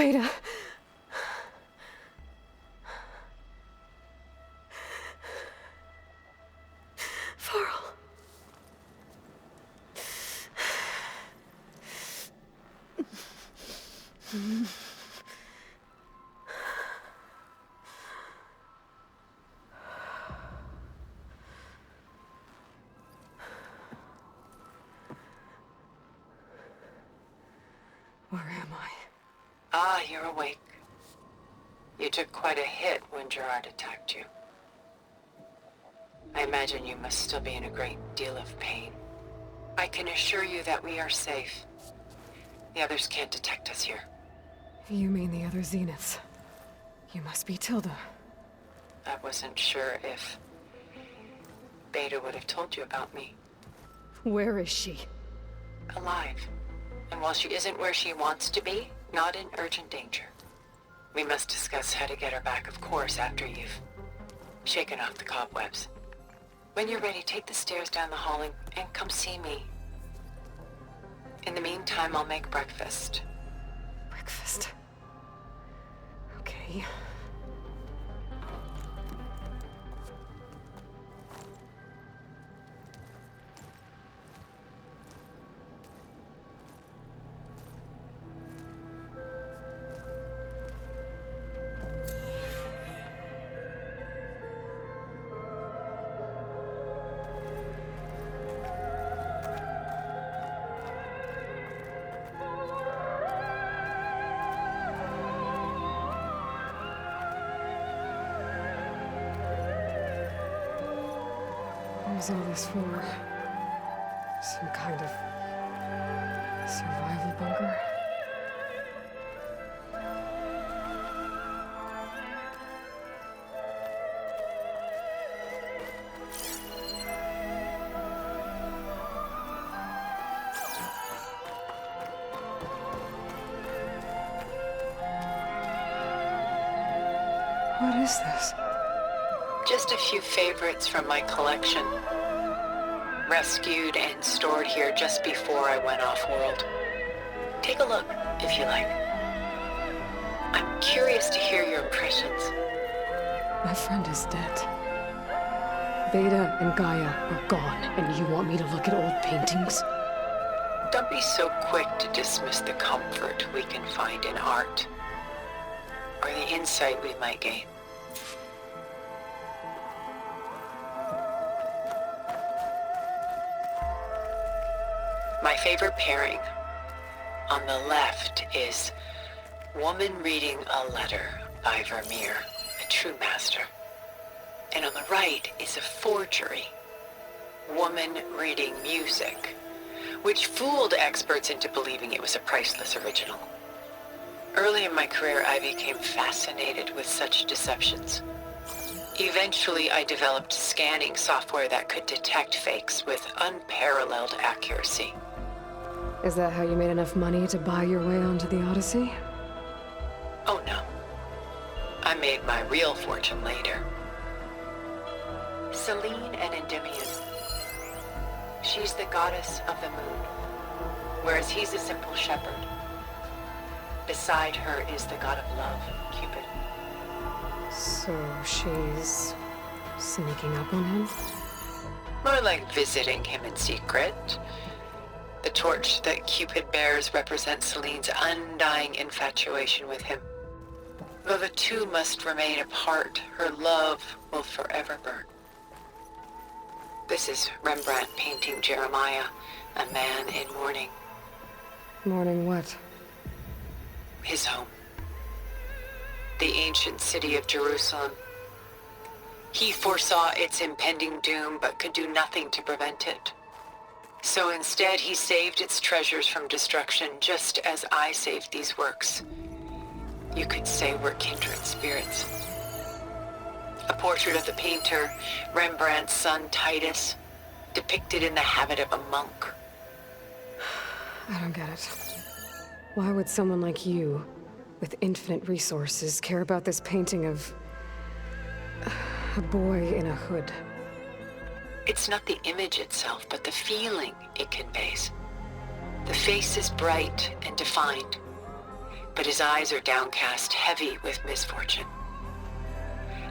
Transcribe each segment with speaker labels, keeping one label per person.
Speaker 1: Beta. Varl. Where am I?
Speaker 2: Ah, you're awake. You took quite a hit when Gerard attacked you. I imagine you must still be in a great deal of pain. I can assure you that we are safe. The others can't detect us here.
Speaker 1: You mean the other Zeniths? You must be Tilda.
Speaker 2: I wasn't sure if Beta would have told you about me.
Speaker 1: Where is she?
Speaker 2: Alive. And while she isn't where she wants to be, not in urgent danger. We must discuss how to get her back, of course, after you've shaken off the cobwebs. When you're ready, take the stairs down the hall and come see me. In the meantime, I'll make breakfast.
Speaker 1: Breakfast. Okay. What was all this for? Some kind of survival bunker? What is this?
Speaker 2: Just a few favorites from my collection. Rescued and stored here just before I went off-world. Take a look, if you like. I'm curious to hear your impressions.
Speaker 1: My friend is dead. Beta and Gaia are gone, and you want me to look at old paintings?
Speaker 2: Don't be so quick to dismiss the comfort we can find in art, or the insight we might gain. My favorite pairing on the left is Woman Reading a Letter by Vermeer, a true master. And on the right is a forgery, Woman Reading Music, which fooled experts into believing it was a priceless original. Early in my career, I became fascinated with such deceptions. Eventually, I developed scanning software that could detect fakes with unparalleled accuracy.
Speaker 1: Is that how you made enough money to buy your way onto the Odyssey?
Speaker 2: Oh no. I made my real fortune later. Selene and Endymion. She's the goddess of the moon, whereas he's a simple shepherd. Beside her is the god of love, Cupid.
Speaker 1: So she's sneaking up on him?
Speaker 2: More like visiting him in secret. The torch that Cupid bears represents Selene's undying infatuation with him. Though the two must remain apart, her love will forever burn. This is Rembrandt painting Jeremiah, a man in mourning.
Speaker 1: Mourning what?
Speaker 2: His home. The ancient city of Jerusalem. He foresaw its impending doom, but could do nothing to prevent it. So instead, he saved its treasures from destruction, just as I saved these works. You could say we're kindred spirits. A portrait of the painter, Rembrandt's son Titus, depicted in the habit of a monk.
Speaker 1: I don't get it. Why would someone like you, with infinite resources, care about this painting of a boy in a hood?
Speaker 2: It's not the image itself, but the feeling it conveys. The face is bright and defined. but his eyes are downcast, heavy with misfortune.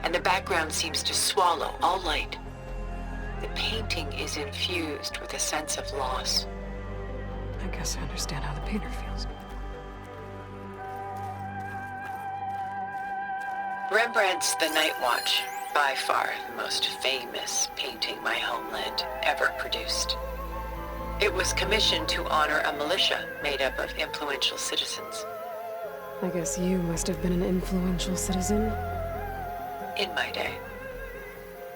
Speaker 2: And the background seems to swallow all light. The painting is infused with a sense of loss.
Speaker 1: I guess I understand how the painter feels.
Speaker 2: Rembrandt's The Night Watch, by far the most famous painting my homeland ever produced. It was commissioned to honor a militia made up of influential citizens.
Speaker 1: I guess you must have been an influential citizen.
Speaker 2: In my day.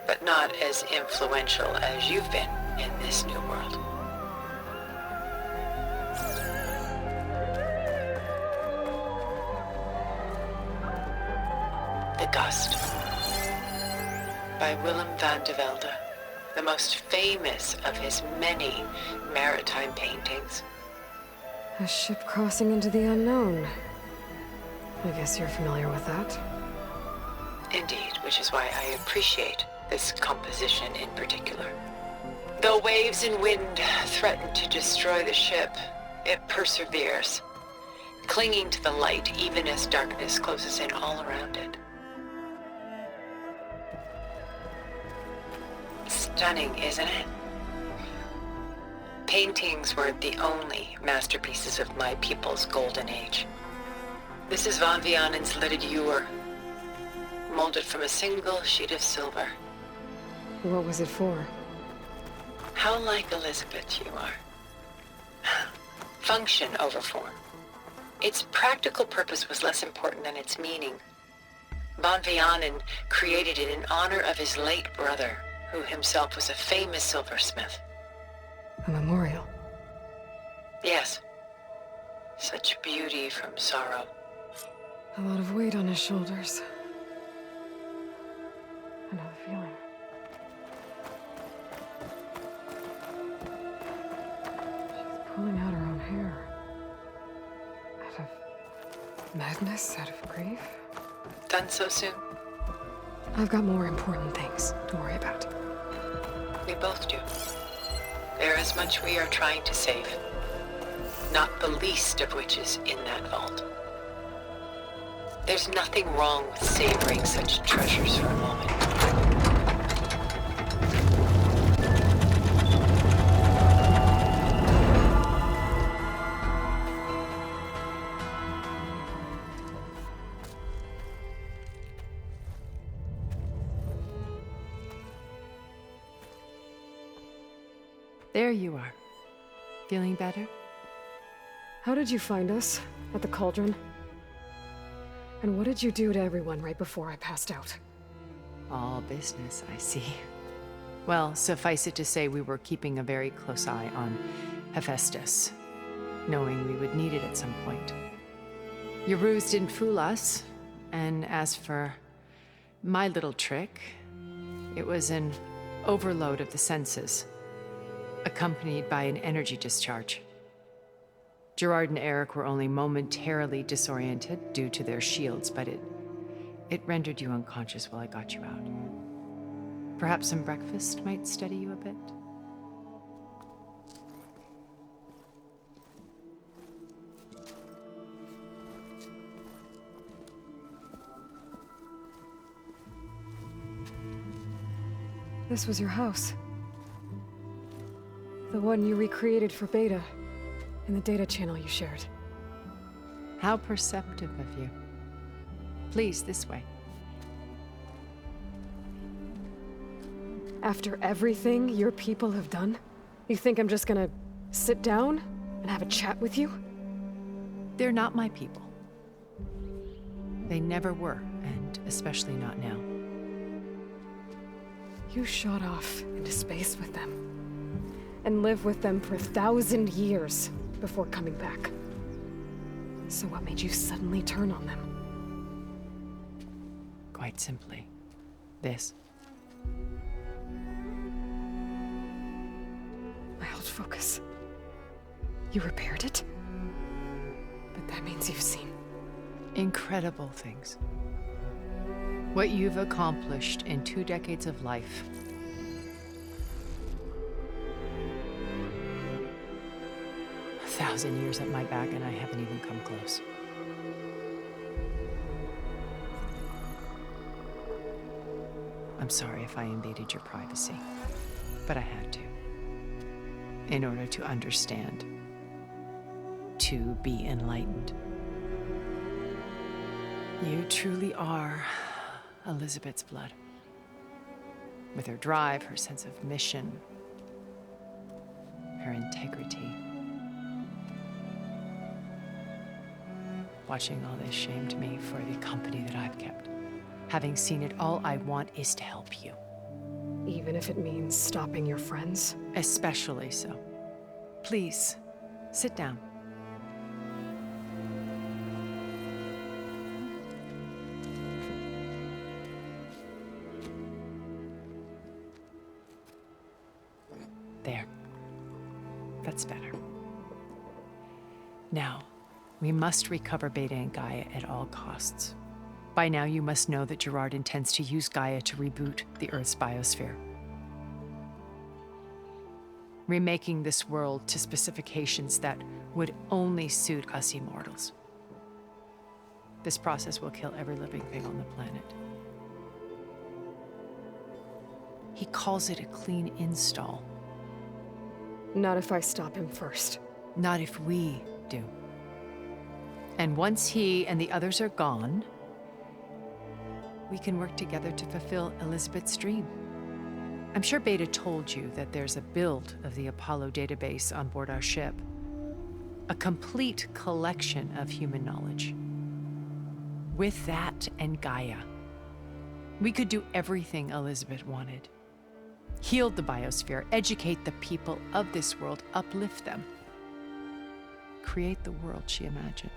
Speaker 2: But not as influential as you've been in this new world. The Gust, by Willem van de Velde, the most famous of his many maritime paintings.
Speaker 1: A ship crossing into the unknown. I guess you're familiar with that.
Speaker 2: Indeed, which is why I appreciate this composition in particular. Though waves and wind threaten to destroy the ship, it perseveres, clinging to the light even as darkness closes in all around it. Stunning, isn't it? Paintings weren't the only masterpieces of my people's golden age. This is Van Vianen's Lidded Ewer, molded from a single sheet of silver.
Speaker 1: What was it for?
Speaker 2: How like Elizabeth you are. Function over form. Its practical purpose was less important than its meaning. Van Vianen created it in honor of his late brother, who himself was a famous silversmith.
Speaker 1: A memorial.
Speaker 2: Yes. Such beauty from sorrow.
Speaker 1: A lot of weight on his shoulders. I know the feeling. She's pulling out her own hair. Out of madness, out of grief.
Speaker 2: Done so soon?
Speaker 1: I've got more important things to worry about.
Speaker 2: We both do. There is much we are trying to save. Not the least of which is in that vault. There's nothing wrong with savoring such treasures for a moment.
Speaker 3: There you are. Feeling better?
Speaker 1: How did you find us? At the cauldron? And what did you do to everyone right before I passed out?
Speaker 3: All business, I see. Well, suffice it to say we were keeping a very close eye on Hephaestus, knowing we would need it at some point. Your ruse didn't fool us, and as for my little trick, it was an overload of the senses, accompanied by an energy discharge. Gerard and Eric were only momentarily disoriented due to their shields, but it rendered you unconscious while I got you out. Perhaps some breakfast might steady you a bit?
Speaker 1: This was your house. The one you recreated for Beta, in the data channel you shared.
Speaker 3: How perceptive of you. Please, this way.
Speaker 1: After everything your people have done, you think I'm just gonna sit down and have a chat with you?
Speaker 3: They're not my people. They never were, and especially not now.
Speaker 1: You shot off into space with them, and lived with them for 1,000 years before coming back. So what made you suddenly turn on them?
Speaker 3: Quite simply, this.
Speaker 1: My old focus. You repaired it? But that means you've seen
Speaker 3: Incredible things. What you've accomplished in 2 decades of life. A 1,000 years at my back and I haven't even come close. I'm sorry if I invaded your privacy, but I had to. In order to understand, to be enlightened. You truly are Elizabeth's blood. With her drive, her sense of mission, her integrity. Watching all this shamed me for the company that I've kept. Having seen it, all I want is to help you.
Speaker 1: Even if it means stopping your friends?
Speaker 3: Especially so. Please, sit down. There. That's better. Now, we must recover Beta and Gaia at all costs. By now, you must know that Gerard intends to use Gaia to reboot the Earth's biosphere. Remaking this world to specifications that would only suit us immortals. This process will kill every living thing on the planet. He calls it a clean install.
Speaker 1: Not if I stop him first.
Speaker 3: Not if we do. And once he and the others are gone, we can work together to fulfill Elizabeth's dream. I'm sure Beta told you that there's a build of the Apollo database on board our ship. A complete collection of human knowledge. With that and Gaia, we could do everything Elizabeth wanted. Heal the biosphere, educate the people of this world, uplift them. Create the world she imagined.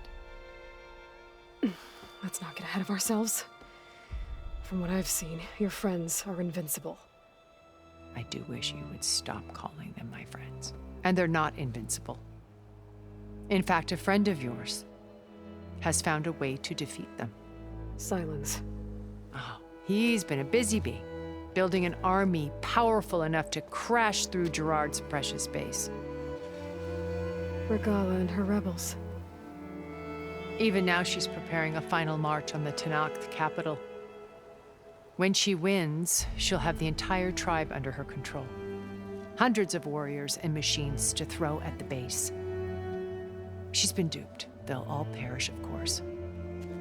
Speaker 1: Let's not get ahead of ourselves. From what I've seen, your friends are invincible.
Speaker 3: I do wish you would stop calling them my friends. And they're not invincible. In fact, a friend of yours has found a way to defeat them.
Speaker 1: Silence.
Speaker 3: Oh, he's been a busy bee, building an army powerful enough to crash through Gerard's precious base.
Speaker 1: Regala and her rebels.
Speaker 3: Even now, she's preparing a final march on the Tanakh capital. When she wins, she'll have the entire tribe under her control. Hundreds of warriors and machines to throw at the base. She's been duped. They'll all perish, of course.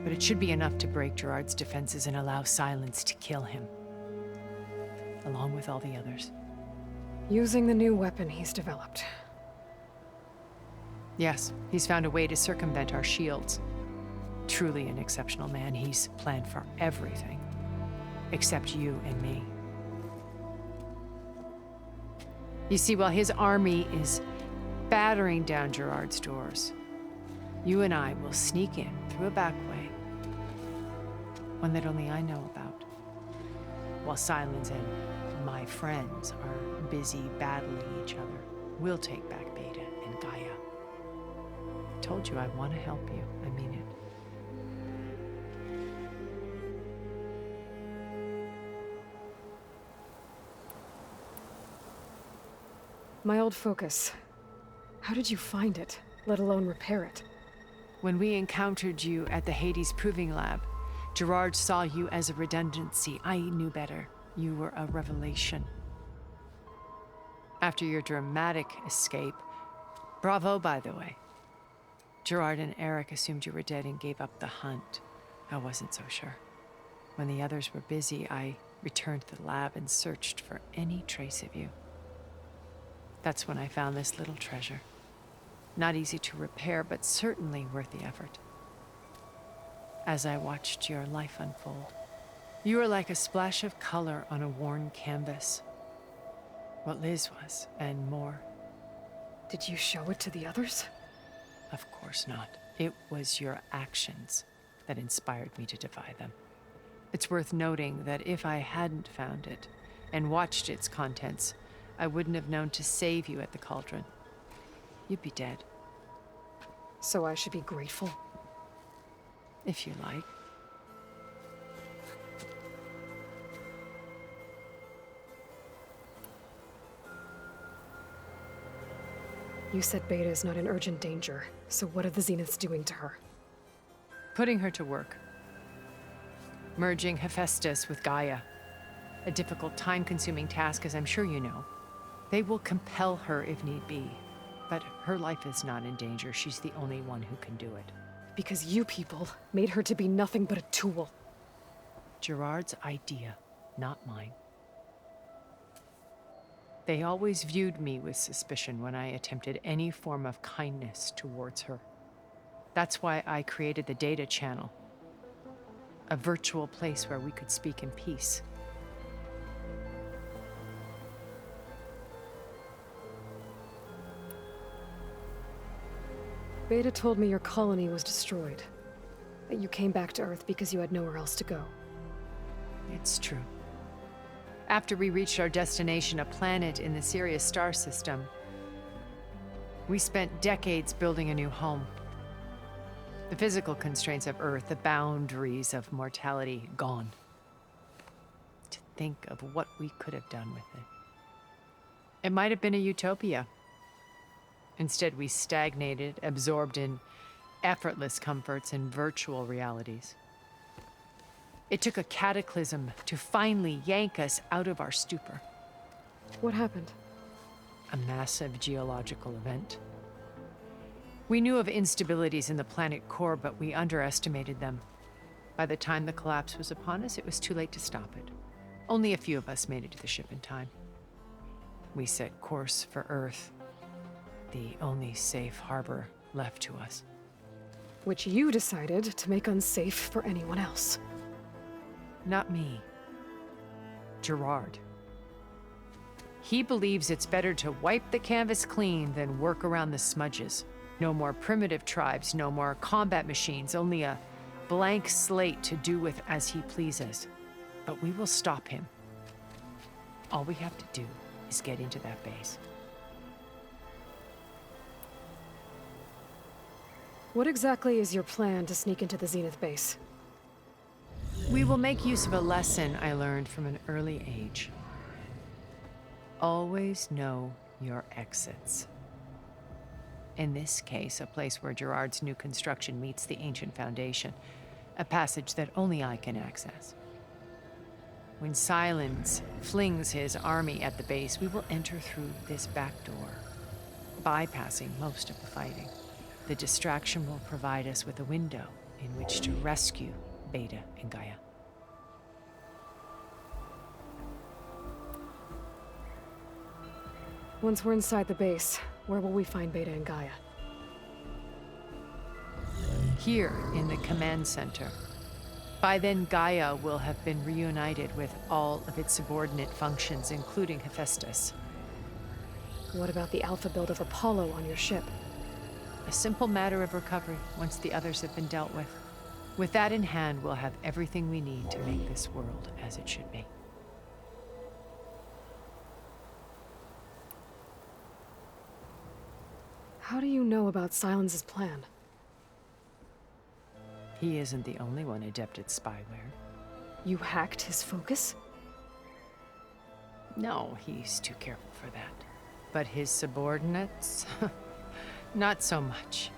Speaker 3: But it should be enough to break Gerard's defenses and allow Silence to kill him. Along with all the others.
Speaker 1: Using the new weapon he's developed.
Speaker 3: Yes, he's found a way to circumvent our shields. Truly an exceptional man. He's planned for everything. Except you and me. You see, while his army is battering down Gerard's doors, you and I will sneak in through a back way. One that only I know about. While Silence and my friends are busy battling each other, we'll take back Beta and Gaia. I told you I want to help you. I mean it.
Speaker 1: My old focus. How did you find it, let alone repair it?
Speaker 3: When we encountered you at the Hades Proving Lab, Gerard saw you as a redundancy. I knew better. You were a revelation. After your dramatic escape, bravo, by the way. Gerard and Eric assumed you were dead and gave up the hunt. I wasn't so sure. When the others were busy, I returned to the lab and searched for any trace of you. That's when I found this little treasure. Not easy to repair, but certainly worth the effort. As I watched your life unfold, you were like a splash of color on a worn canvas. What Liz was, and more.
Speaker 1: Did you show it to the others?
Speaker 3: Of course not. It was your actions that inspired me to defy them. It's worth noting that if I hadn't found it and watched its contents, I wouldn't have known to save you at the cauldron. You'd be dead.
Speaker 1: So I should be grateful?
Speaker 3: If you like.
Speaker 1: You said Beta is not in urgent danger, so what are the Zeniths doing to her?
Speaker 3: Putting her to work. Merging Hephaestus with Gaia. a difficult, time-consuming task, as I'm sure you know. They will compel her if need be. But her life is not in danger. She's the only one who can do it.
Speaker 1: Because you people made her to be nothing but a tool.
Speaker 3: Gerard's idea, not mine. They always viewed me with suspicion when I attempted any form of kindness towards her. That's why I created the data channel, a virtual place where we could speak in peace.
Speaker 1: Beta told me your colony was destroyed. That you came back to Earth because you had nowhere else to go.
Speaker 3: It's true. After we reached our destination, a planet in the Sirius star system, we spent decades building a new home. The physical constraints of Earth, the boundaries of mortality, gone. To think of what we could have done with it. It might have been a utopia. Instead, we stagnated, absorbed in effortless comforts and virtual realities. It took a cataclysm to finally yank us out of our stupor.
Speaker 1: What happened?
Speaker 3: A massive geological event. We knew of instabilities in the planet core, but we underestimated them. By the time the collapse was upon us, it was too late to stop it. Only a few of us made it to the ship in time. We set course for Earth, the only safe harbor left to us.
Speaker 1: Which you decided to make unsafe for anyone else.
Speaker 3: Not me. Gerard. He believes it's better to wipe the canvas clean than work around the smudges. No more primitive tribes, no more combat machines, only a blank slate to do with as he pleases. But we will stop him. All we have to do is get into that base.
Speaker 1: What exactly is your plan to sneak into the Zenith base?
Speaker 3: We will make use of a lesson I learned from an early age. Always know your exits. In this case, a place where Gerard's new construction meets the ancient foundation, a passage that only I can access. When Silence flings his army at the base, we will enter through this back door, bypassing most of the fighting. The distraction will provide us with a window in which to rescue Beta and Gaia.
Speaker 1: Once we're inside the base, where will we find Beta and Gaia?
Speaker 3: Here in the command center. By then, Gaia will have been reunited with all of its subordinate functions, including Hephaestus.
Speaker 1: What about the alpha build of Apollo on your ship?
Speaker 3: A simple matter of recovery once the others have been dealt with. With that in hand, we'll have everything we need to make this world as it should be.
Speaker 1: How do you know about Silence's plan?
Speaker 3: He isn't the only one adept at spyware.
Speaker 1: You hacked his focus?
Speaker 3: No, he's too careful for that. But his subordinates? Not so much.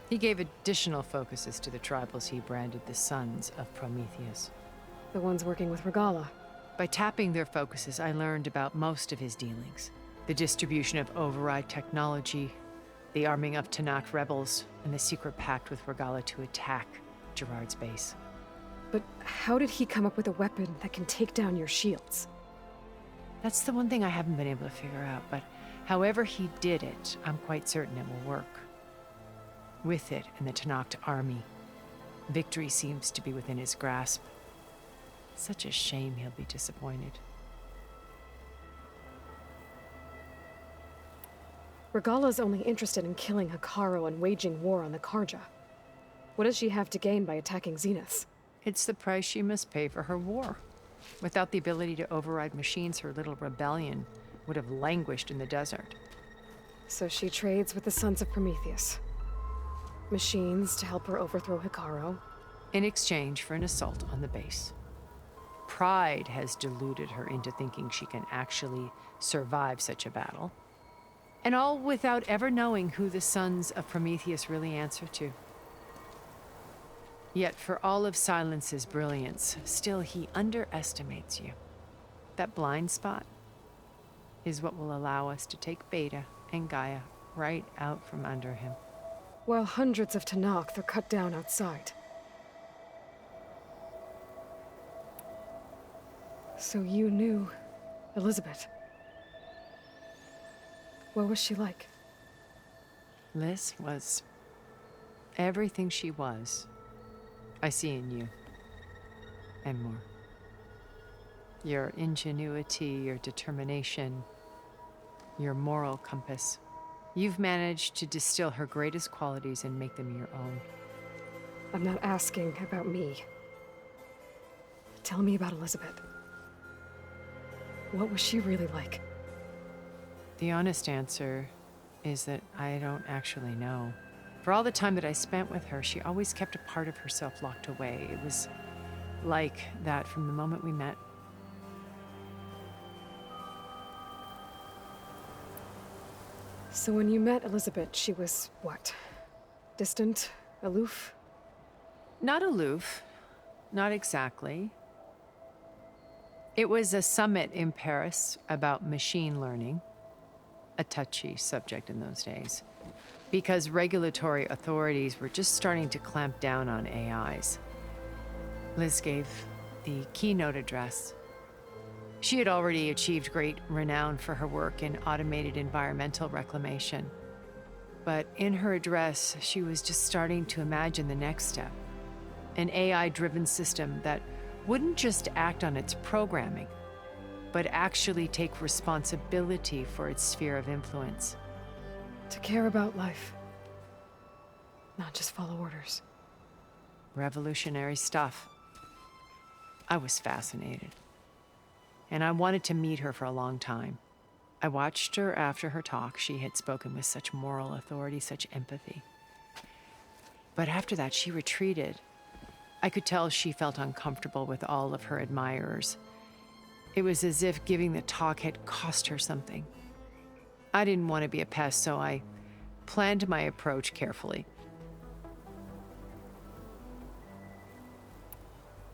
Speaker 3: He gave additional focuses to the tribals he branded the Sons of Prometheus.
Speaker 1: The ones working with Regala.
Speaker 3: By tapping their focuses, I learned about most of his dealings. The distribution of override technology, the arming of Tanakh rebels, and the secret pact with Regala to attack Gerard's base.
Speaker 1: But how did he come up with a weapon that can take down your shields?
Speaker 3: That's the one thing I haven't been able to figure out, but however he did it, I'm quite certain it will work. With it and the Tanakh army, victory seems to be within his grasp. Such a shame he'll be disappointed.
Speaker 1: Regala's only interested in killing Hikaru and waging war on the Karja. What does she have to gain by attacking Zeniths?
Speaker 3: It's the price she must pay for her war. Without the ability to override machines, her little rebellion would have languished in the desert.
Speaker 1: So she trades with the Sons of Prometheus. Machines to help her overthrow Hikaru.
Speaker 3: In exchange for an assault on the base. Pride has deluded her into thinking she can actually survive such a battle. And all without ever knowing who the Sons of Prometheus really answer to. Yet for all of Silence's brilliance, still he underestimates you. That blind spot is what will allow us to take Beta and Gaia right out from under him.
Speaker 1: While hundreds of Tanakh are cut down outside. So you knew Elizabeth. What was she like?
Speaker 3: Liz was everything she was. I see in you. And more. Your ingenuity, your determination, your moral compass. You've managed to distill her greatest qualities and make them your own.
Speaker 1: I'm not asking about me. Tell me about Elizabeth. What was she really like?
Speaker 3: The honest answer is that I don't actually know. For all the time that I spent with her, she always kept a part of herself locked away. It was like that from the moment we met.
Speaker 1: So when you met Elizabeth, she was what? Distant? Aloof?
Speaker 3: Not aloof. Not exactly. It was a summit in Paris about machine learning, a touchy subject in those days, because regulatory authorities were just starting to clamp down on AIs. Liz gave the keynote address. She had already achieved great renown for her work in automated environmental reclamation. But in her address, she was just starting to imagine the next step, an AI-driven system that wouldn't just act on its programming, but actually take responsibility for its sphere of influence.
Speaker 1: To care about life. Not just follow orders.
Speaker 3: Revolutionary stuff. I was fascinated. And I wanted to meet her for a long time. I watched her after her talk. She had spoken with such moral authority, such empathy. But after that, she retreated. I could tell she felt uncomfortable with all of her admirers. It was as if giving the talk had cost her something. I didn't want to be a pest, so I planned my approach carefully.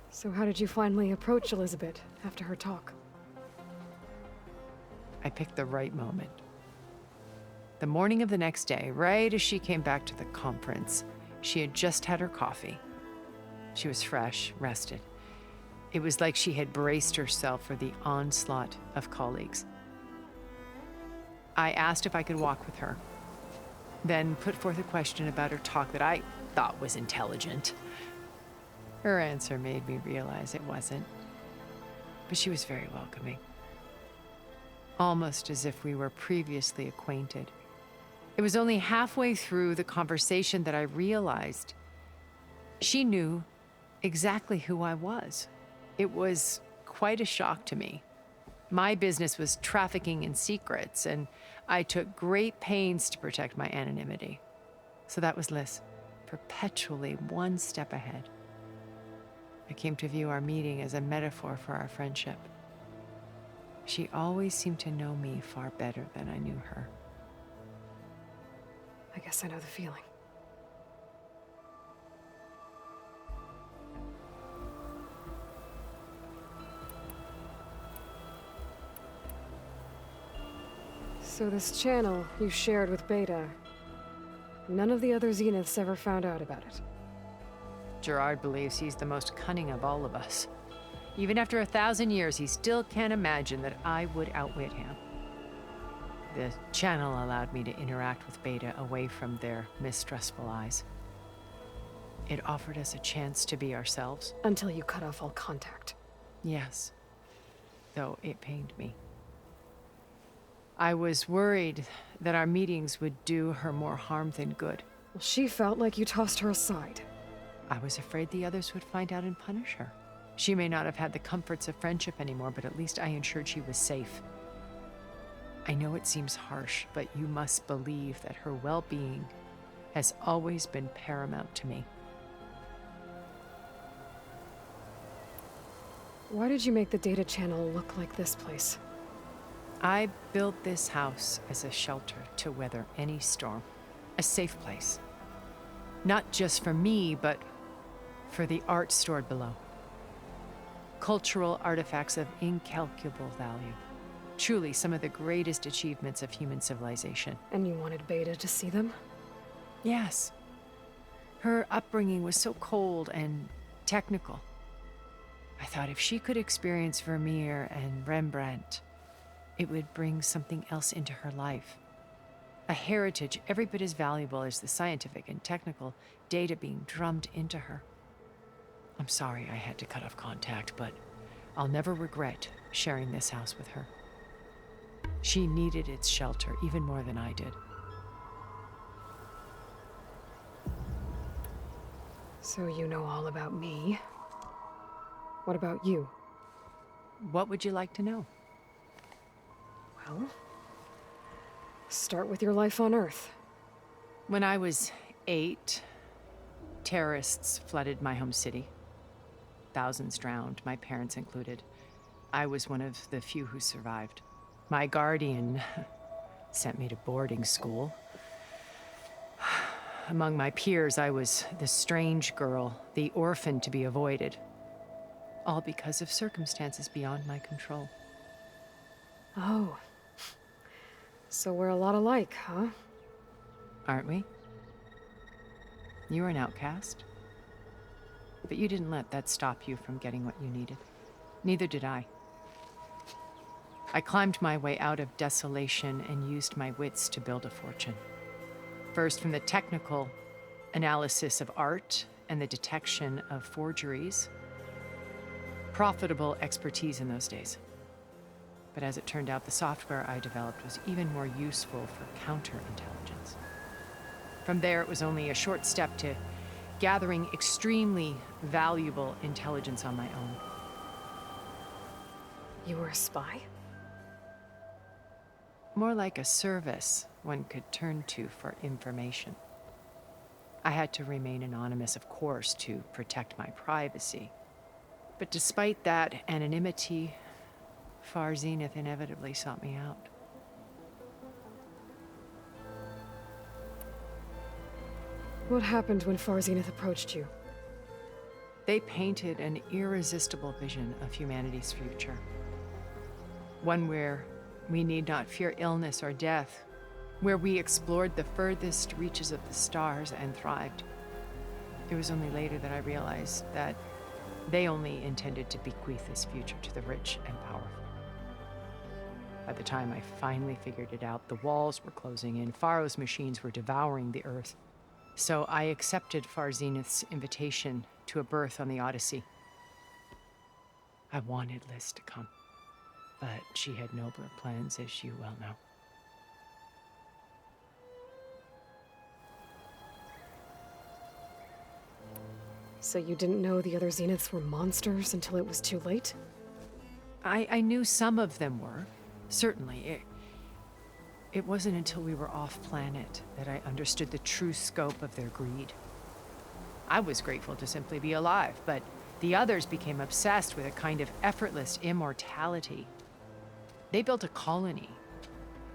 Speaker 1: So how did you finally approach Elizabeth after her talk?
Speaker 3: I picked the right moment. The morning of the next day, right as she came back to the conference, she had just had her coffee. She was fresh, rested. It was like she had braced herself for the onslaught of colleagues. I asked if I could walk with her, then put forth a question about her talk that I thought was intelligent. Her answer made me realize it wasn't, but she was very welcoming. Almost as if we were previously acquainted. It was only halfway through the conversation that I realized she knew exactly who I was. It was quite a shock to me. My business was trafficking in secrets, and I took great pains to protect my anonymity. So that was Liz, perpetually one step ahead. I came to view our meeting as a metaphor for our friendship. She always seemed to know me far better than I knew her.
Speaker 1: I guess I know the feeling. So this channel you shared with Beta, none of the other Zeniths ever found out about it.
Speaker 3: Gerard believes he's the most cunning of all of us. Even after 1,000 years, he still can't imagine that I would outwit him. The channel allowed me to interact with Beta away from their mistrustful eyes. It offered us a chance to be ourselves.
Speaker 1: Until you cut off all contact.
Speaker 3: Yes, though it pained me. I was worried that our meetings would do her more harm than good.
Speaker 1: Well, she felt like you tossed her aside.
Speaker 3: I was afraid the others would find out and punish her. She may not have had the comforts of friendship anymore, but at least I ensured she was safe. I know it seems harsh, but you must believe that her well-being has always been paramount to me.
Speaker 1: Why did you make the data channel look like this place?
Speaker 3: I built this house as a shelter to weather any storm, a safe place. Not just for me, but for the art stored below. cultural artifacts of incalculable value. Truly some of the greatest achievements of human civilization.
Speaker 1: And you wanted Beta to see them?
Speaker 3: Yes. Her upbringing was so cold and technical. I thought if she could experience Vermeer and Rembrandt, it would bring something else into her life. A heritage every bit as valuable as the scientific and technical data being drummed into her. I'm sorry I had to cut off contact, but I'll never regret sharing this house with her. She needed its shelter even more than I did.
Speaker 1: So you know all about me. What about you?
Speaker 3: What would you like to know?
Speaker 1: Well, start with your life on Earth.
Speaker 3: When I was 8, terrorists flooded my home city. Thousands drowned, my parents included. I was one of the few who survived. My guardian sent me to boarding school. Among my peers, I was the strange girl, the orphan to be avoided. All because of circumstances beyond my control.
Speaker 1: Oh. So we're a lot alike, huh?
Speaker 3: Aren't we? You were an outcast. But you didn't let that stop you from getting what you needed. Neither did I. I climbed my way out of desolation and used my wits to build a fortune. First, from the technical analysis of art and the detection of forgeries. Profitable expertise in those days. But as it turned out, the software I developed was even more useful for counterintelligence. From there, it was only a short step to gathering extremely valuable intelligence on my own.
Speaker 1: You were a spy?
Speaker 3: More like a service one could turn to for information. I had to remain anonymous, of course, to protect my privacy. But despite that anonymity, Far Zenith inevitably sought me out.
Speaker 1: What happened when Far Zenith approached you?
Speaker 3: They painted an irresistible vision of humanity's future. One where we need not fear illness or death, where we explored the furthest reaches of the stars and thrived. It was only later that I realized that they only intended to bequeath this future to the rich and powerful. By the time I finally figured it out, the walls were closing in, Pharaoh's machines were devouring the earth. So I accepted Far Zenith's invitation to a berth on the Odyssey. I wanted Liz to come, but she had nobler plans, as you well know.
Speaker 1: So you didn't know the other Zeniths were monsters until it was too late?
Speaker 3: I knew some of them were, certainly. It wasn't until we were off-planet that I understood the true scope of their greed. I was grateful to simply be alive, but the others became obsessed with a kind of effortless immortality. They built a colony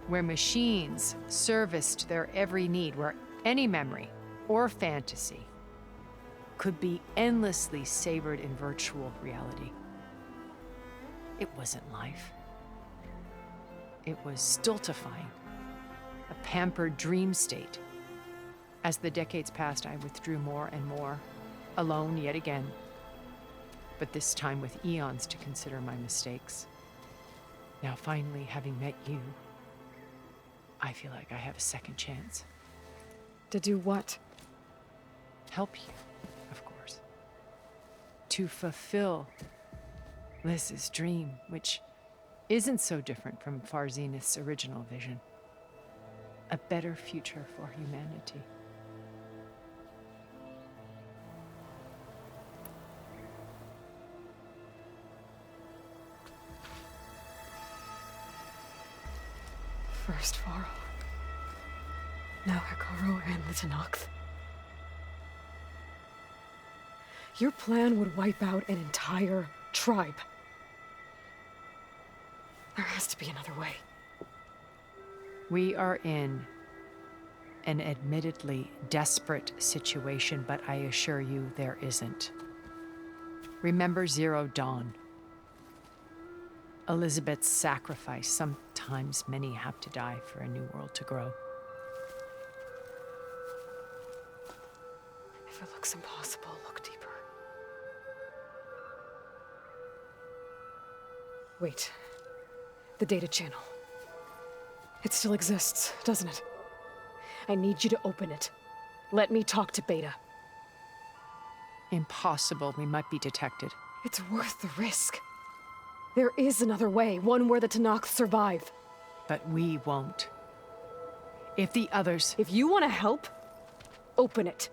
Speaker 3: where machines serviced their every need, where any memory or fantasy could be endlessly savored in virtual reality. It wasn't life. It was stultifying, a pampered dream state. As the decades passed, I withdrew more and more, alone yet again, but this time with eons to consider my mistakes. Now finally, having met you, I feel like I have a second chance.
Speaker 1: To do what?
Speaker 3: Help you, of course. To fulfill Liz's dream, which isn't so different from Far Zenith's original vision. A better future for humanity.
Speaker 1: First Pharaoh. Now Hekarro and the Tenakth. Your plan would wipe out an entire tribe. There has to be another way.
Speaker 3: We are in an admittedly desperate situation, but I assure you there isn't. Remember Zero Dawn. Elizabeth's sacrifice. Sometimes many have to die for a new world to grow.
Speaker 1: If it looks impossible, look deeper. Wait. The data channel. It still exists, doesn't it? I need you to open it. Let me talk to Beta.
Speaker 3: Impossible. We might be detected.
Speaker 1: It's worth the risk. There is another way, one where the Tanakh survive.
Speaker 3: But we won't. If the others...
Speaker 1: If you want to help, open it.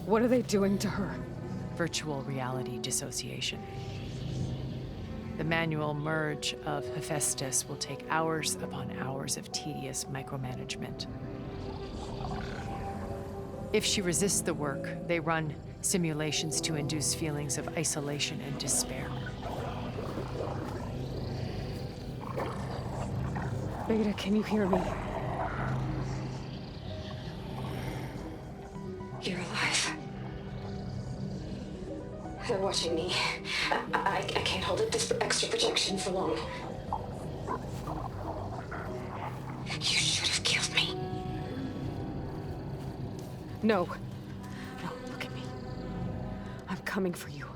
Speaker 1: What are they doing to her?
Speaker 3: Virtual reality dissociation. The manual merge of Hephaestus will take hours upon hours of tedious micromanagement. If she resists the work, they run simulations to induce feelings of isolation and despair.
Speaker 1: Beta, can you hear me?
Speaker 4: You're alive. They're watching me. I can't hold up this extra projection for long. You should have killed me.
Speaker 1: No. No, look at me. I'm coming for you.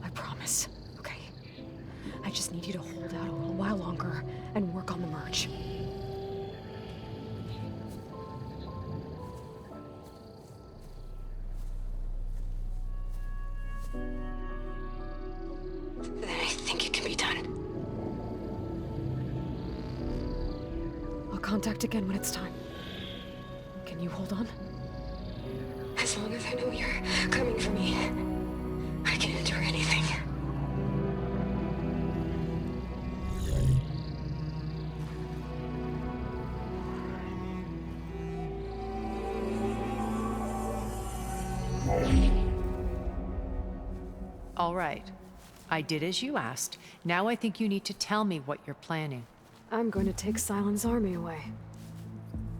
Speaker 1: I promise, okay? I just need you to hold out a little while longer and work on the merge.
Speaker 4: Then I think it can be done.
Speaker 1: I'll contact again when it's time. Can you hold on?
Speaker 4: As long as I know you're coming for me, I can endure anything.
Speaker 3: All right. I did as you asked. Now I think you need to tell me what you're planning.
Speaker 1: I'm going to take Silent's army away.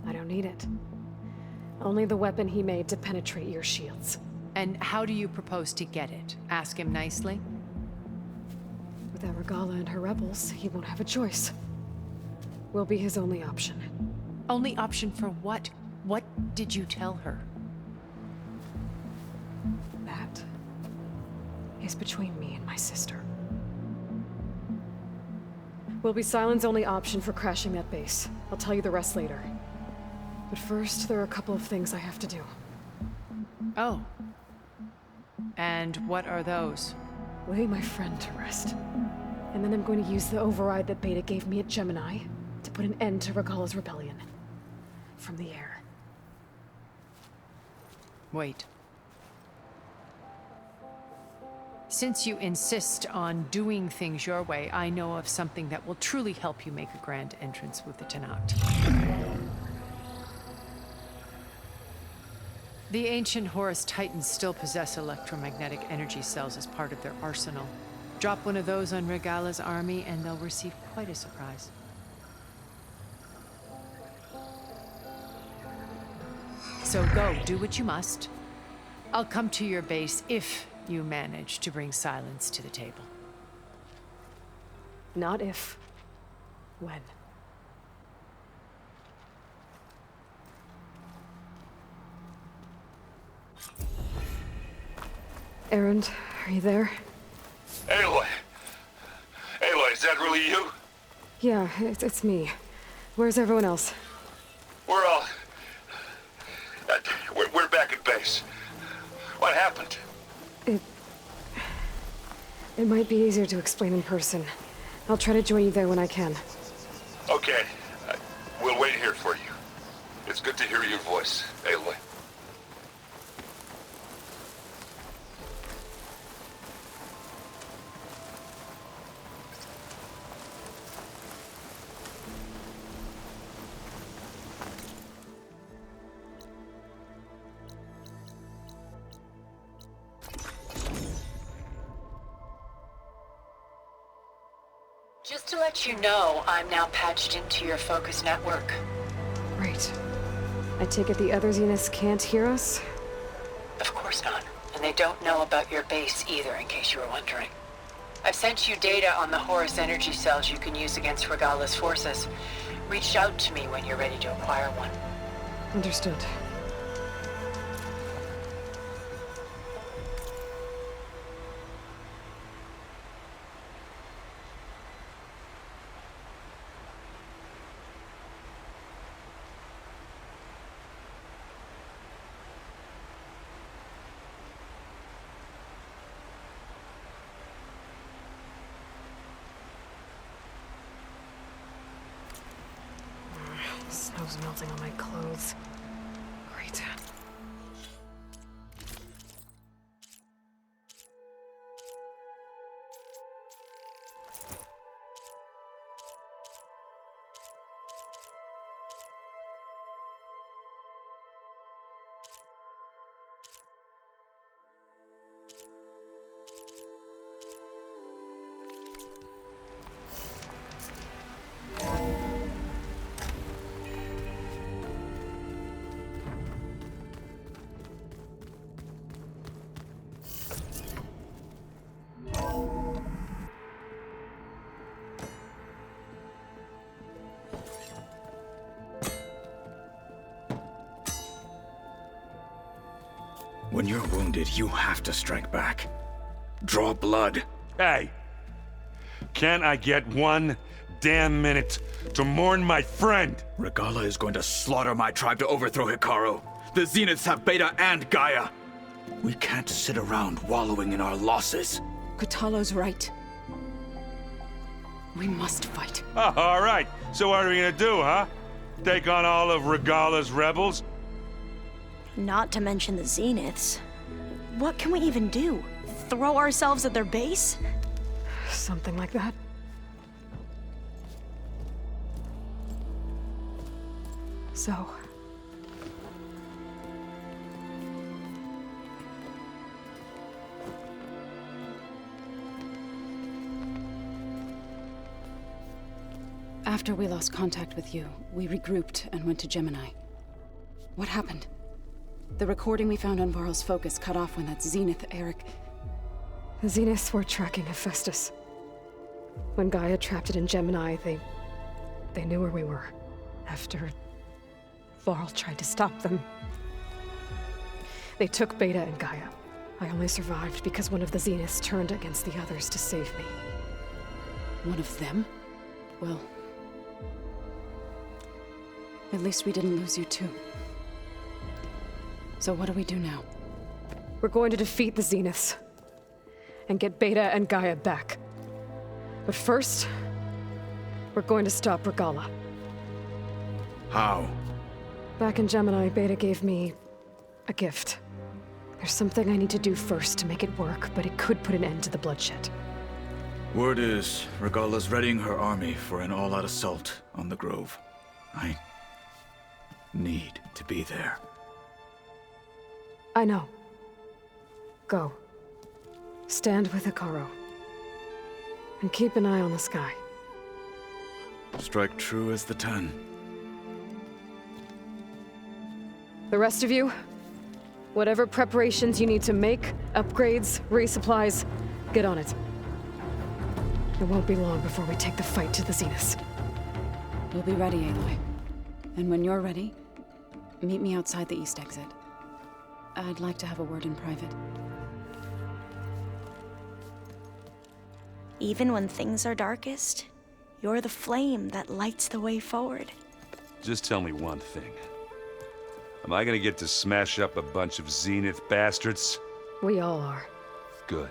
Speaker 1: I don't need it. Only the weapon he made to penetrate your shields.
Speaker 3: And how do you propose to get it? Ask him nicely?
Speaker 1: Without Regala and her rebels, he won't have a choice. We'll be his only option.
Speaker 3: Only option for what? What did you tell her?
Speaker 1: That is between me and my sister. Will be Silent's only option for crashing that base. I'll tell you the rest later. But first, there are a couple of things I have to do.
Speaker 3: Oh. And what are those?
Speaker 1: Lay my friend to rest. And then I'm going to use the override that Beta gave me at Gemini to put an end to Regala's rebellion. From the air.
Speaker 3: Wait. Since you insist on doing things your way, I know of something that will truly help you make a grand entrance with the Tanakh. The ancient Horus Titans still possess electromagnetic energy cells as part of their arsenal. Drop one of those on Regala's army and they'll receive quite a surprise. So go, do what you must. I'll come to your base if you manage to bring Silence to the table.
Speaker 1: Not if. When. Erend, are you there?
Speaker 5: Aloy! Aloy, is that really you?
Speaker 1: Yeah, it's me. Where's everyone else?
Speaker 5: We're all... we're back at base. What happened?
Speaker 1: It might be easier to explain in person. I'll try to join you there when I can.
Speaker 5: Okay. We'll wait here for you. It's good to hear your voice, Aloy.
Speaker 2: Just to let you know, I'm now patched into your focus network.
Speaker 1: Right. I take it the other Zeniths can't hear us?
Speaker 2: Of course not. And they don't know about your base either, in case you were wondering. I've sent you data on the Horus energy cells you can use against Regala's forces. Reach out to me when you're ready to acquire one.
Speaker 1: Understood. Snow's melting on my clothes. Great.
Speaker 6: When you're wounded, you have to strike back. Draw blood.
Speaker 5: Hey! Can't I get one damn minute to mourn my friend?
Speaker 6: Regala is going to slaughter my tribe to overthrow Hikaru. The Zeniths have Beta and Gaia. We can't sit around wallowing in our losses.
Speaker 7: Kotallo's right. We must fight.
Speaker 5: Oh, all right. So what are we gonna do, huh? Take on all of Regala's rebels?
Speaker 8: Not to mention the Zeniths. What can we even do? Throw ourselves at their base?
Speaker 1: Something like that. So...
Speaker 7: After we lost contact with you, we regrouped and went to Gemini. What happened? The recording we found on Varl's focus cut off when that Zenith, Eric...
Speaker 1: The Zeniths were tracking Hephaestus. When Gaia trapped it in Gemini, they knew where we were. After Varl tried to stop them. They took Beta and Gaia. I only survived because one of the Zeniths turned against the others to save me.
Speaker 7: One of them? Well... at least we didn't lose you too. So what do we do now?
Speaker 1: We're going to defeat the Zeniths. And get Beta and Gaia back. But first, we're going to stop Regala.
Speaker 6: How?
Speaker 1: Back in Gemini, Beta gave me a gift. There's something I need to do first to make it work, but it could put an end to the bloodshed.
Speaker 6: Word is, Regala's readying her army for an all-out assault on the Grove. I need to be there.
Speaker 1: I know. Go. Stand with Hikaru. And keep an eye on the sky.
Speaker 6: Strike true as the 10.
Speaker 1: The rest of you, whatever preparations you need to make, upgrades, resupplies, get on it. It won't be long before we take the fight to the Zeniths.
Speaker 7: We'll be ready, Aloy. And when you're ready, meet me outside the east exit. I'd like to have a word in private.
Speaker 8: Even when things are darkest, you're the flame that lights the way forward.
Speaker 5: Just tell me one thing. Am I gonna get to smash up a bunch of Zenith bastards?
Speaker 1: We all are.
Speaker 5: Good.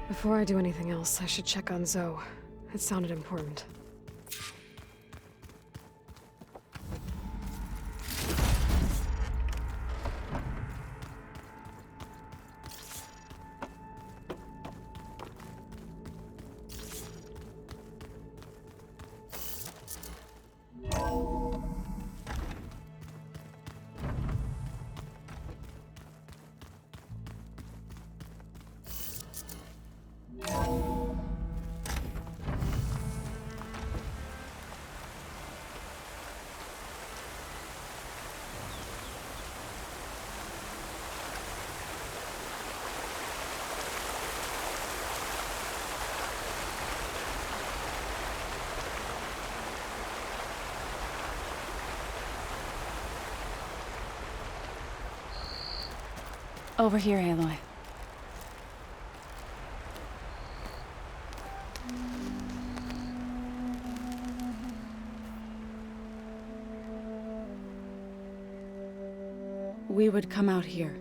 Speaker 1: Before I do anything else, I should check on Zoe. It sounded important.
Speaker 7: Over here, Aloy. We would come out here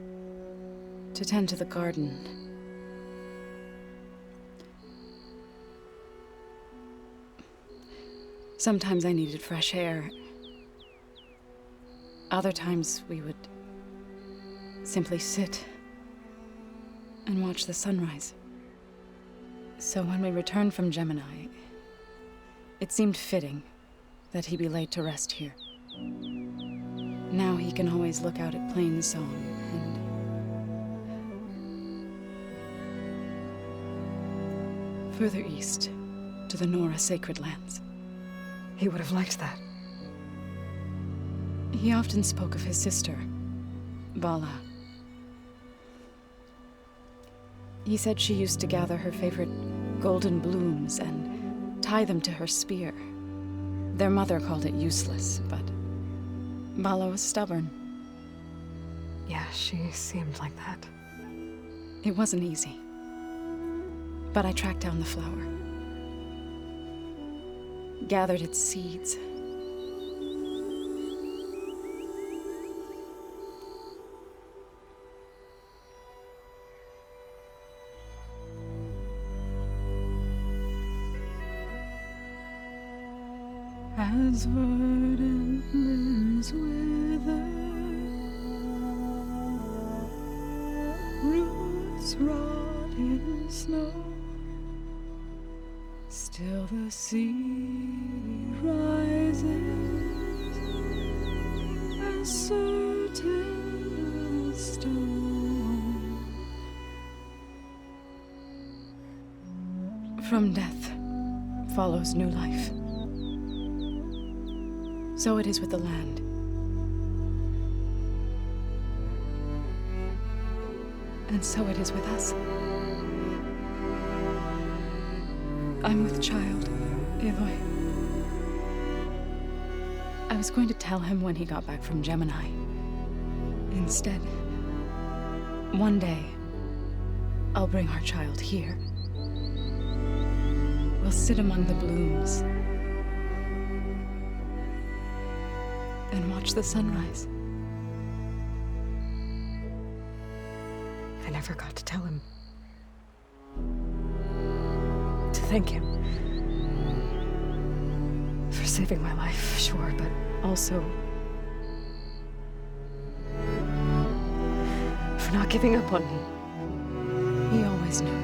Speaker 7: to tend to the garden. Sometimes I needed fresh air. Other times we would simply sit and watch the sunrise. So when we returned from Gemini, it seemed fitting that he be laid to rest here. Now he can always look out at Plain Song and further east to the Nora Sacred Lands.
Speaker 1: He would have liked that.
Speaker 7: He often spoke of his sister, Bala. He said she used to gather her favorite golden blooms and tie them to her spear. Their mother called it useless, but Bala was stubborn.
Speaker 1: Yeah, she seemed like that.
Speaker 7: It wasn't easy. But I tracked down the flower. Gathered its seeds. As verdant limbs wither, roots rot in snow, still the sea rises, as certain as stone. From death follows new life. So it is with the land. And so it is with us. I'm with child, Aloy. I was going to tell him when he got back from Gemini. Instead, one day, I'll bring our child here. We'll sit among the blooms and watch the sunrise.
Speaker 1: I never got to tell him. To thank him. For saving my life, sure, but also for not giving up on me.
Speaker 7: He always knew.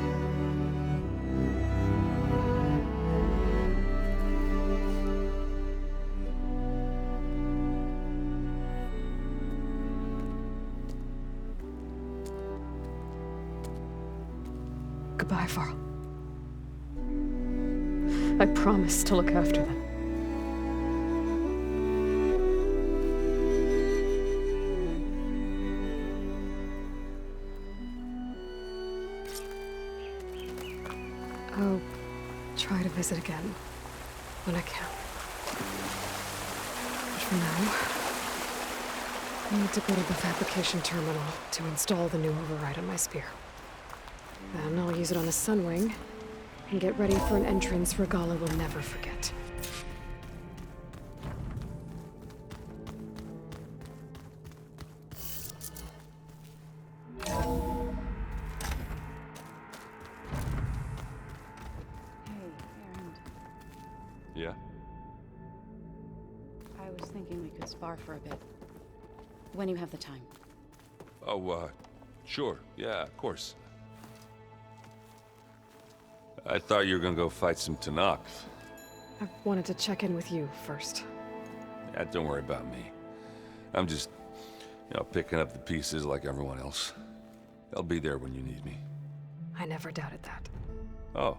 Speaker 1: Goodbye, Varl. I promise to look after them. I'll try to visit again when I can. But for now, I need to go to the fabrication terminal to install the new override on my spear. Then I'll use it on the Sunwing and get ready for an entrance Regala will never forget.
Speaker 5: Yeah?
Speaker 7: I was thinking we could spar for a bit. When you have the time.
Speaker 5: Oh, sure. Yeah, of course. I thought you were gonna go fight some Tanakh.
Speaker 1: I wanted to check in with you first.
Speaker 5: Yeah, don't worry about me. I'm just, picking up the pieces like everyone else. I'll be there when you need me.
Speaker 1: I never doubted that.
Speaker 5: Oh.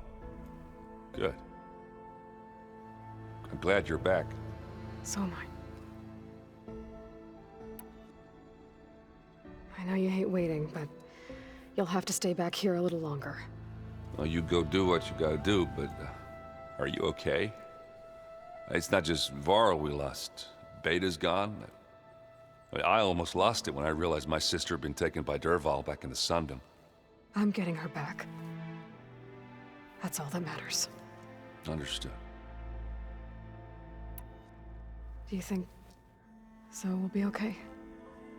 Speaker 5: Good. I'm glad you're back.
Speaker 1: So am I. I know you hate waiting, but you'll have to stay back here a little longer.
Speaker 5: Well, you go do what you gotta do, but are you okay? It's not just Varl we lost. Beta's gone. I almost lost it when I realized my sister had been taken by Dervahl back in the Sundom.
Speaker 1: I'm getting her back. That's all that matters.
Speaker 5: Understood.
Speaker 1: Do you think Zoe will be okay?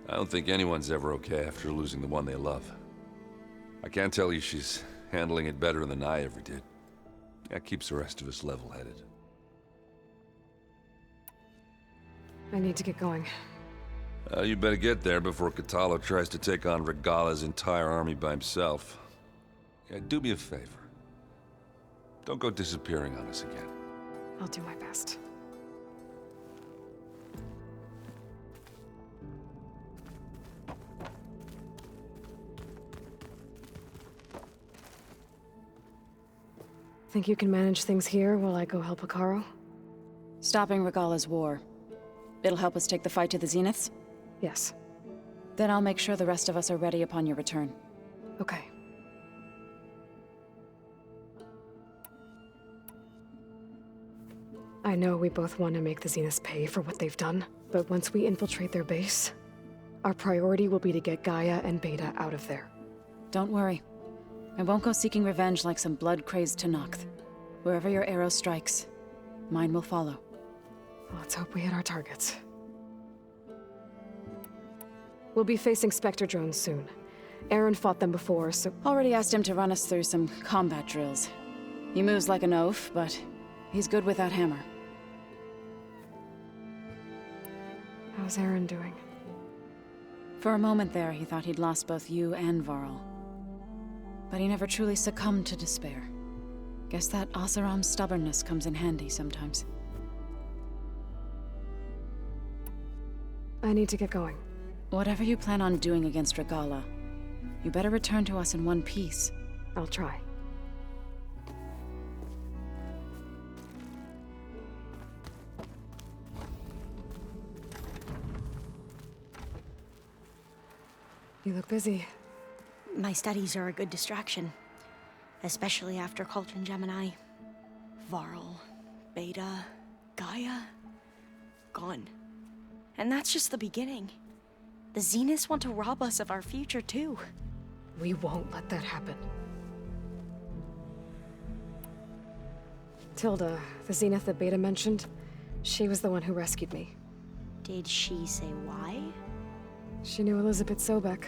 Speaker 5: I don't think anyone's ever okay after losing the one they love. I can't tell you she's handling it better than I ever did. That keeps the rest of us level-headed.
Speaker 1: I need to get going.
Speaker 5: You better get there before Katalo tries to take on Regala's entire army by himself. Yeah, do me a favor. Don't go disappearing on us again.
Speaker 1: I'll do my best. Think you can manage things here while I go help Hekarro?
Speaker 7: Stopping Regala's war. It'll help us take the fight to the Zeniths?
Speaker 1: Yes.
Speaker 7: Then I'll make sure the rest of us are ready upon your return.
Speaker 1: Okay. I know we both want to make the Zeniths pay for what they've done, but once we infiltrate their base, our priority will be to get Gaia and Beta out of there.
Speaker 7: Don't worry. I won't go seeking revenge like some blood-crazed Tanakh. Wherever your arrow strikes, mine will follow.
Speaker 1: Let's hope we hit our targets. We'll be facing Spectre drones soon. Aaron fought them before, so...
Speaker 7: Already asked him to run us through some combat drills. He moves like an oaf, but he's good with that hammer.
Speaker 1: How's Aaron doing?
Speaker 7: For a moment there, he thought he'd lost both you and Varl. But he never truly succumbed to despair. Guess that Oseram's stubbornness comes in handy sometimes.
Speaker 1: I need to get going.
Speaker 7: Whatever you plan on doing against Regala, you better return to us in one piece.
Speaker 1: I'll try. You look busy.
Speaker 8: My studies are a good distraction. Especially after Cauldron Gemini. Varl, Beta, Gaia, gone. And that's just the beginning. The Zeniths want to rob us of our future, too.
Speaker 1: We won't let that happen. Tilda, the Zenith that Beta mentioned, she was the one who rescued me.
Speaker 8: Did she say why?
Speaker 1: She knew Elizabeth Sobek.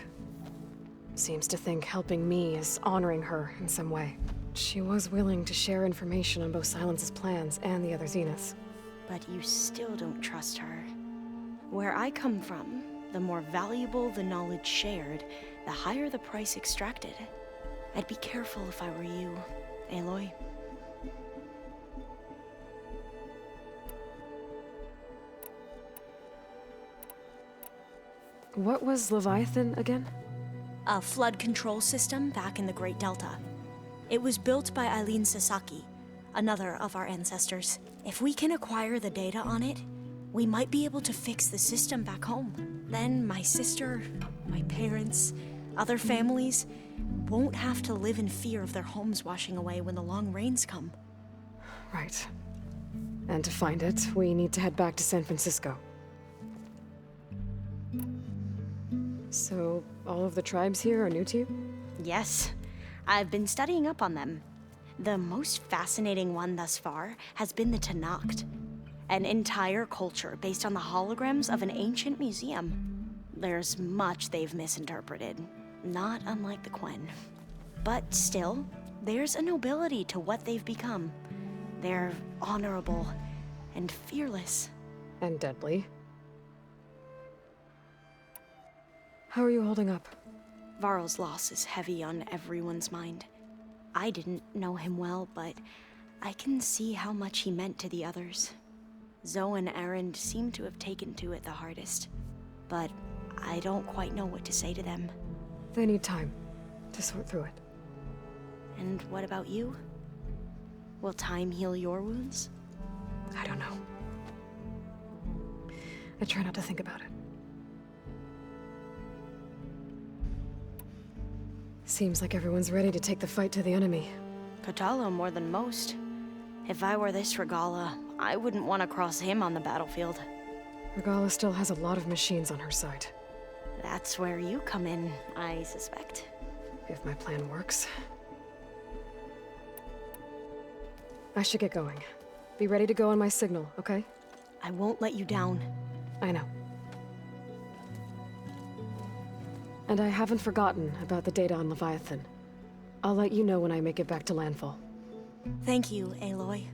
Speaker 1: Seems to think helping me is honoring her in some way. She was willing to share information on both Silence's plans and the other Zeniths.
Speaker 8: But you still don't trust her. Where I come from, the more valuable the knowledge shared, the higher the price extracted. I'd be careful if I were you, Aloy.
Speaker 1: What was Leviathan again?
Speaker 8: A flood control system back in the Great Delta. It was built by Eileen Sasaki, another of our ancestors. If we can acquire the data on it, we might be able to fix the system back home. Then my sister, my parents, other families won't have to live in fear of their homes washing away when the long rains come.
Speaker 1: Right. And to find it, we need to head back to San Francisco. So, all of the tribes here are new to you?
Speaker 8: Yes, I've been studying up on them. The most fascinating one thus far has been the Tanakh, an entire culture based on the holograms of an ancient museum. There's much they've misinterpreted, not unlike the Quen. But still, there's a nobility to what they've become. They're honorable and fearless.
Speaker 1: And deadly. How are you holding up?
Speaker 8: Varl's loss is heavy on everyone's mind. I didn't know him well, but I can see how much he meant to the others. Zoe and Erend seem to have taken to it the hardest, but I don't quite know what to say to them.
Speaker 1: They need time to sort through it.
Speaker 8: And what about you? Will time heal your wounds?
Speaker 1: I don't know. I try not to think about it. Seems like everyone's ready to take the fight to the enemy.
Speaker 8: Kotallo more than most. If I were this Regala, I wouldn't want to cross him on the battlefield.
Speaker 1: Regala still has a lot of machines on her side.
Speaker 8: That's where you come in, I suspect.
Speaker 1: If my plan works. I should get going. Be ready to go on my signal, okay?
Speaker 8: I won't let you down.
Speaker 1: I know. And I haven't forgotten about the data on Leviathan. I'll let you know when I make it back to landfall.
Speaker 8: Thank you, Aloy.